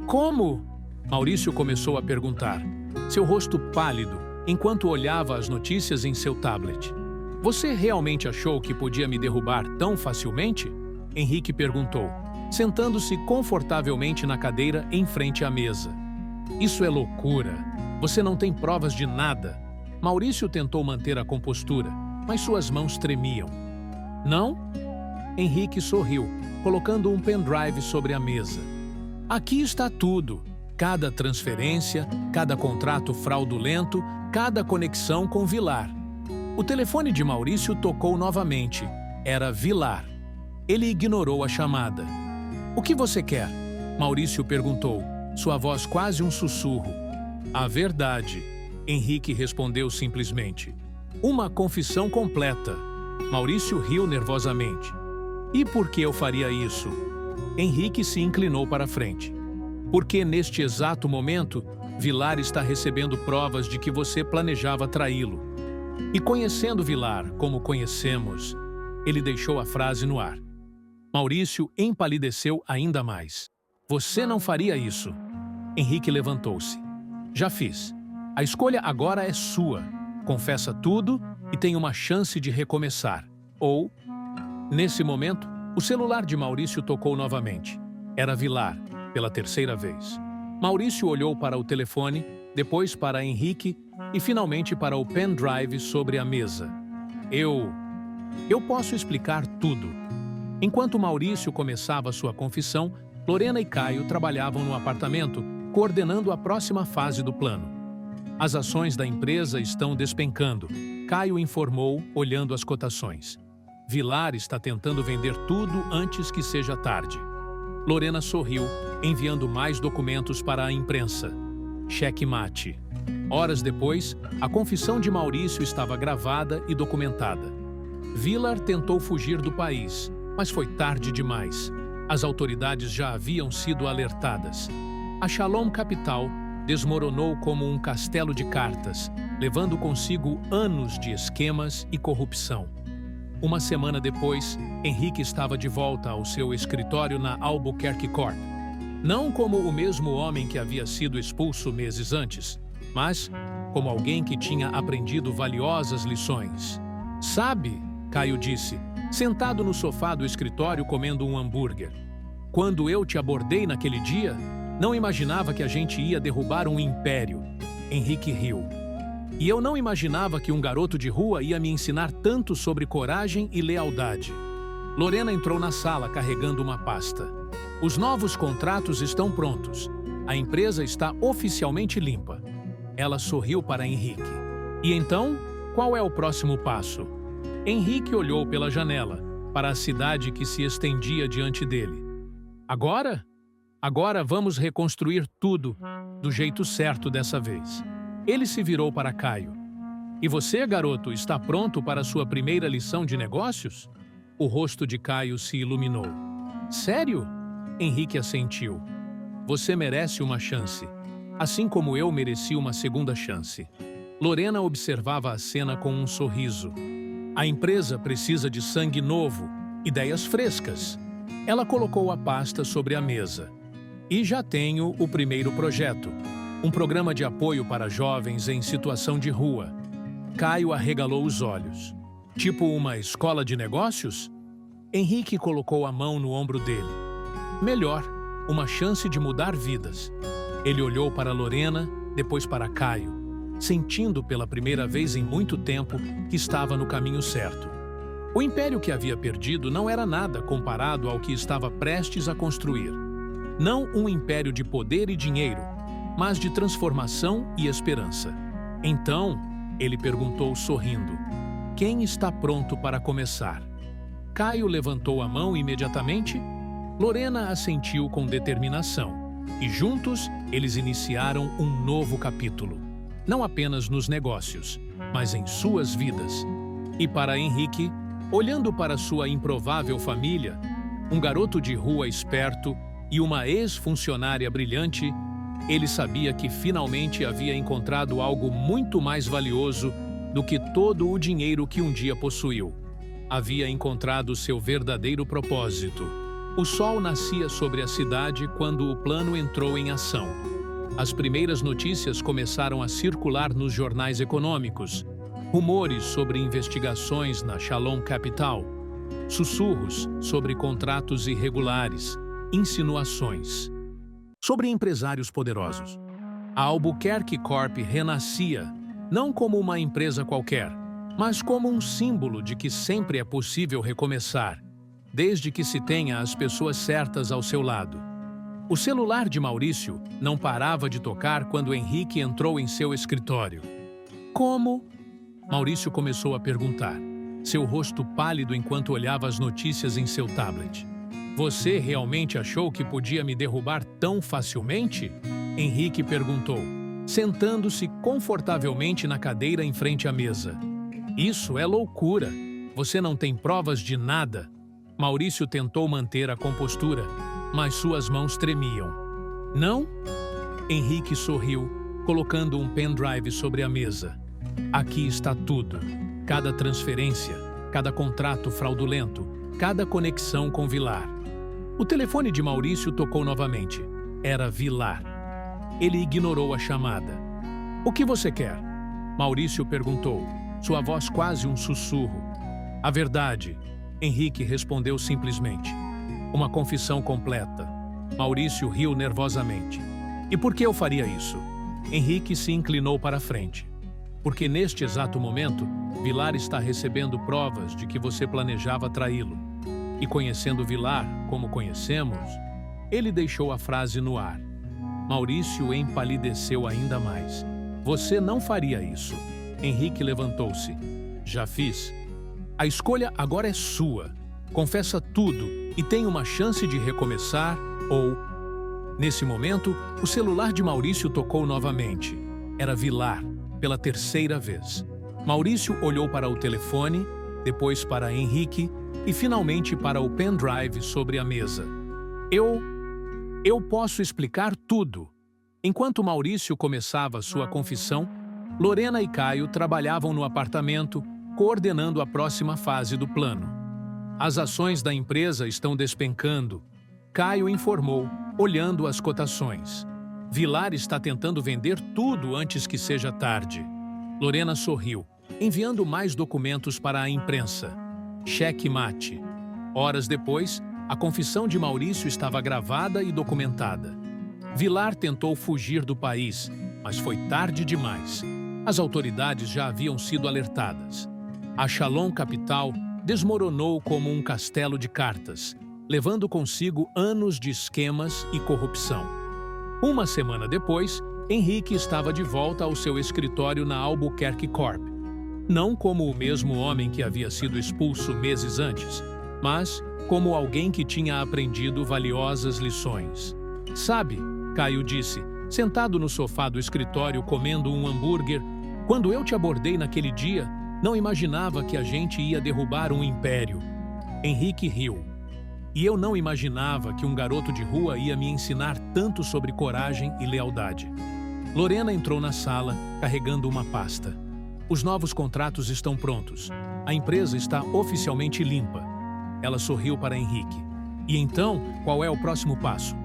Como? Maurício começou a perguntar, seu rosto pálido, enquanto olhava as notícias em seu tablet. Você realmente achou que podia me derrubar tão facilmente? Henrique perguntou, sentando-se confortavelmente na cadeira em frente à mesa. Isso é loucura. Você não tem provas de nada. Maurício tentou manter a compostura, mas suas mãos tremiam. Não? Henrique sorriu, colocando um pendrive sobre a mesa. Aqui está tudo. Cada transferência, cada contrato fraudulento, cada conexão com Vilar. O telefone de Maurício tocou novamente. Era Vilar. Ele ignorou a chamada. O que você quer? Maurício perguntou, sua voz quase um sussurro. A verdade. Henrique respondeu simplesmente. Uma confissão completa. Maurício riu nervosamente. E por que eu faria isso? Henrique se inclinou para frente. Porque neste exato momento, Vilar está recebendo provas de que você planejava traí-lo. E conhecendo Vilar como conhecemos, ele deixou a frase no ar. Maurício empalideceu ainda mais. Você não faria isso. Henrique levantou-se. Já fiz. A escolha agora é sua. Confessa tudo e tem uma chance de recomeçar. Ou, nesse momento, o celular de Maurício tocou novamente. Era Vilar, pela terceira vez. Maurício olhou para o telefone, depois para Henrique e finalmente para o pendrive sobre a mesa. Eu posso explicar tudo. Enquanto Maurício começava sua confissão, Lorena e Caio trabalhavam no apartamento, coordenando a próxima fase do plano. As ações da empresa estão despencando, Caio informou, olhando as cotações. Vilar está tentando vender tudo antes que seja tarde. Lorena sorriu, enviando mais documentos para a imprensa. Checkmate. Horas depois, a confissão de Maurício estava gravada e documentada. Vilar tentou fugir do país, mas foi tarde demais. As autoridades já haviam sido alertadas. A Shalom Capital desmoronou como um castelo de cartas, levando consigo anos de esquemas e corrupção. Uma semana depois, Henrique estava de volta ao seu escritório na Albuquerque Corp. Não como o mesmo homem que havia sido expulso meses antes, mas como alguém que tinha aprendido valiosas lições. "Sabe", Caio disse, sentado no sofá do escritório comendo um hambúrguer. "Quando eu te abordei naquele dia, não imaginava que a gente ia derrubar um império." Henrique riu. "E eu não imaginava que um garoto de rua ia me ensinar tanto sobre coragem e lealdade." Lorena entrou na sala carregando uma pasta. "Os novos contratos estão prontos. A empresa está oficialmente limpa." Ela sorriu para Henrique. "E então, qual é o próximo passo?" Henrique olhou pela janela, para a cidade que se estendia diante dele. "Agora? Agora vamos reconstruir tudo, do jeito certo dessa vez." Ele se virou para Caio. "E você, garoto, está pronto para sua primeira lição de negócios?" O rosto de Caio se iluminou. "Sério?" Henrique assentiu. "Você merece uma chance, assim como eu mereci uma segunda chance." Lorena observava a cena com um sorriso. "A empresa precisa de sangue novo, ideias frescas." Ela colocou a pasta sobre a mesa. "E já tenho o primeiro projeto. Um programa de apoio para jovens em situação de rua." Caio arregalou os olhos. "Tipo uma escola de negócios?" Henrique colocou a mão no ombro dele. "Melhor, uma chance de mudar vidas." Ele olhou para Lorena, depois para Caio, sentindo pela primeira vez em muito tempo que estava no caminho certo. O império que havia perdido não era nada comparado ao que estava prestes a construir. Não um império de poder e dinheiro, mas de transformação e esperança. "Então", ele perguntou sorrindo, "quem está pronto para começar?" Caio levantou a mão imediatamente. Lorena assentiu com determinação. E juntos, eles iniciaram um novo capítulo. Não apenas nos negócios, mas em suas vidas. E para Henrique, olhando para sua improvável família, um garoto de rua esperto e uma ex-funcionária brilhante, ele sabia que finalmente havia encontrado algo muito mais valioso do que todo o dinheiro que um dia possuiu. Havia encontrado seu verdadeiro propósito. O sol nascia sobre a cidade quando o plano entrou em ação. As primeiras notícias começaram a circular nos jornais econômicos. Rumores sobre investigações na Shalom Capital. Sussurros sobre contratos irregulares. Insinuações sobre empresários poderosos. A Albuquerque Corp renascia, não como uma empresa qualquer, mas como um símbolo de que sempre é possível recomeçar, desde que se tenha as pessoas certas ao seu lado. O celular de Maurício não parava de tocar quando Henrique entrou em seu escritório. "Como?" Maurício começou a perguntar, seu rosto pálido enquanto olhava as notícias em seu tablet. "Você realmente achou que podia me derrubar tão facilmente?" Henrique perguntou, sentando-se confortavelmente na cadeira em frente à mesa. "Isso é loucura. Você não tem provas de nada." Maurício tentou manter a compostura, mas suas mãos tremiam. "Não?" Henrique sorriu, colocando um pendrive sobre a mesa. "Aqui está tudo. Cada transferência, cada contrato fraudulento, cada conexão com Vilar." O telefone de Maurício tocou novamente. Era Vilar. Ele ignorou a chamada. "O que você quer?" Maurício perguntou, sua voz quase um sussurro. "A verdade." Henrique respondeu simplesmente. "Uma confissão completa." Maurício riu nervosamente. "E por que eu faria isso?" Henrique se inclinou para a frente. "Porque neste exato momento, Vilar está recebendo provas de que você planejava traí-lo. E conhecendo Vilar, como conhecemos, ele deixou a frase no ar. Maurício empalideceu ainda mais. Você não faria isso. Henrique levantou-se. Já fiz. A escolha agora é sua. Confessa tudo e tem uma chance de recomeçar ou... Nesse momento, o celular de Maurício tocou novamente. Era Vilar, pela terceira vez. Maurício olhou para o telefone, depois para Henrique e finalmente para o pendrive sobre a mesa. Eu posso explicar tudo. Enquanto Maurício começava sua confissão, Lorena e Caio trabalhavam no apartamento, coordenando a próxima fase do plano. As ações da empresa estão despencando, Caio informou, olhando as cotações. Vilar está tentando vender tudo antes que seja tarde. Lorena sorriu, enviando mais documentos para a imprensa. Cheque mate. Horas depois, a confissão de Maurício estava gravada e documentada. Vilar tentou fugir do país, mas foi tarde demais. As autoridades já haviam sido alertadas. A Shalom Capital desmoronou como um castelo de cartas, levando consigo anos de esquemas e corrupção. Uma semana depois, Henrique estava de volta ao seu escritório na Albuquerque Corp. Não como o mesmo homem que havia sido expulso meses antes, mas como alguém que tinha aprendido valiosas lições. Sabe, Caio disse, sentado no sofá do escritório comendo um hambúrguer, quando eu te abordei naquele dia, não imaginava que a gente ia derrubar um império. Henrique riu. E eu não imaginava que um garoto de rua ia me ensinar tanto sobre coragem e lealdade. Lorena entrou na sala, carregando uma pasta. Os novos contratos estão prontos. A empresa está oficialmente limpa. Ela sorriu para Henrique. E então, qual é o próximo passo?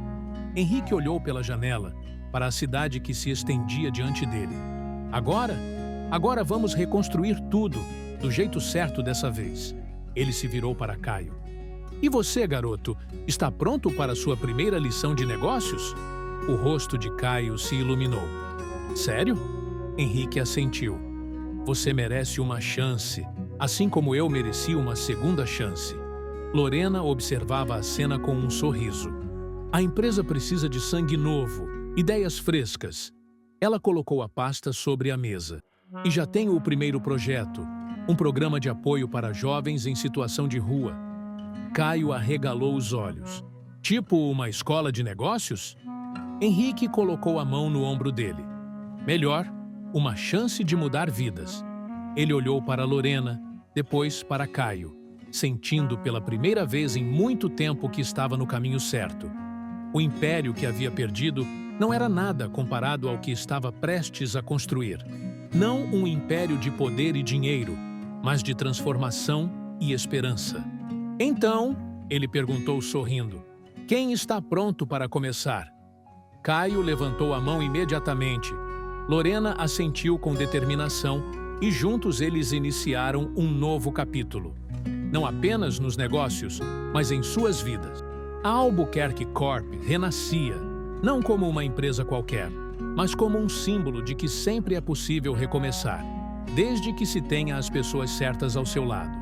Henrique olhou pela janela, para a cidade que se estendia diante dele. Agora vamos reconstruir tudo, do jeito certo dessa vez. Ele se virou para Caio. E você, garoto, está pronto para sua primeira lição de negócios? O rosto de Caio se iluminou. Sério? Henrique assentiu. Você merece uma chance, assim como eu mereci uma segunda chance. Lorena observava a cena com um sorriso. A empresa precisa de sangue novo, ideias frescas. Ela colocou a pasta sobre a mesa. E já tenho o primeiro projeto, um programa de apoio para jovens em situação de rua. Caio arregalou os olhos. Tipo uma escola de negócios? Henrique colocou a mão no ombro dele. Melhor, uma chance de mudar vidas. Ele olhou para Lorena, depois para Caio, sentindo pela primeira vez em muito tempo que estava no caminho certo. O império que havia perdido não era nada comparado ao que estava prestes a construir. Não um império de poder e dinheiro, mas de transformação e esperança. Então, ele perguntou sorrindo, quem está pronto para começar? Caio levantou a mão imediatamente. Lorena assentiu com determinação e juntos eles iniciaram um novo capítulo. Não apenas nos negócios, mas em suas vidas. A Albuquerque Corp renascia, não como uma empresa qualquer, mas como um símbolo de que sempre é possível recomeçar, desde que se tenha as pessoas certas ao seu lado.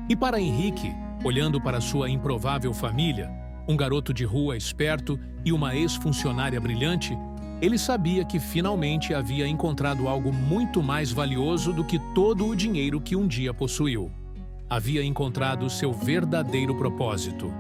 E para Henrique, olhando para sua improvável família, um garoto de rua esperto e uma ex-funcionária brilhante, ele sabia que finalmente havia encontrado algo muito mais valioso do que todo o dinheiro que um dia possuiu. Havia encontrado seu verdadeiro propósito.